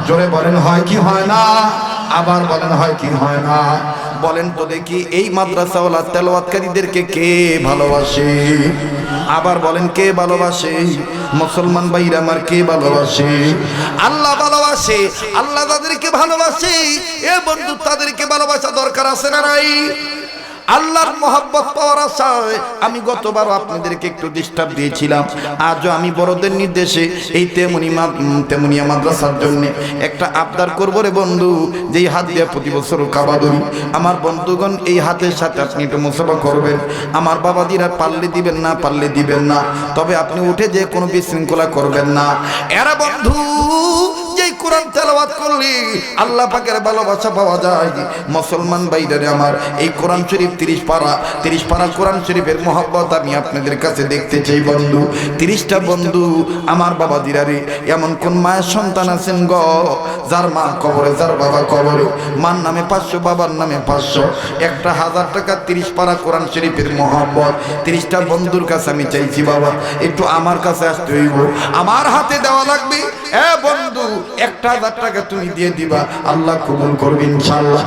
জোরে বলেন হয় কি হয় না? আবার বলেন হয় কি হয় না? বলেন তো দেখি এই মাদ্রাসাওয়ালা তেলাওয়াতকারীদেরকে কে ভালোবাসে? আবার বলেন কে ভালোবাসে? মুসলমান ভাইরা আমার কে ভালোবাসে? আল্লাহ ভালোবাসে। আল্লাহ তাদেরকে ভালোবাসে। এ বন্ধু তাদেরকে ভালোবাসা দরকার আছে না নাই? আল্লাহর মহব্বত পাওয়ার আশায় আমি গতবার আপনাদেরকে একটু ডিস্টার্ব দিয়েছিলাম। আজও আমি বড়দের নির্দেশে এই তেমুনিয়া মাদ্রাসার জন্য একটা আবদার করবো রে বন্ধু, যেই হাত দিয়ে প্রতি বছর কাবা ধরি। আমার বন্ধুগণ এই হাতের সাথে আপনি একটু মুসাফা করবেন। আমার বাবাদিরা পারলে দিবেন না, পারলে দিবেন না, তবে আপনি উঠে যে কোনো বিশৃঙ্খলা করবেন না। এরা বন্ধু যেই কোরআন তেলাওয়াত করলে আল্লাহ পাকের ভালোবাসা পাওয়া যায়। মুসলমান ভাইরা আমার, এই কোরআন শরীফ 30 পারা কোরআন শরীফের মহব্বত আমি আপনাদের কাছে দেখতে চাই বন্ধু। 30টা বন্ধু আমার বাবা দিরারে, এমন কোন মায়ের সন্তান আছেন গ যার মা কবরে, যার বাবা কবরে, মার নামে 500, বাবার নামে 500, একটা 1000 টাকা 30 পারা কোরআন শরীফের মহব্বত 30টা বন্ধুর কাছে আমি চাইছি বাবা একটু আমার কাছে আসতে হইব, আমার হাতে দেওয়া লাগবে। এ বন্ধু 1000 টাকা তুমি দিয়ে দিবা, আল্লাহ কবুল করবে ইনশাআল্লাহ।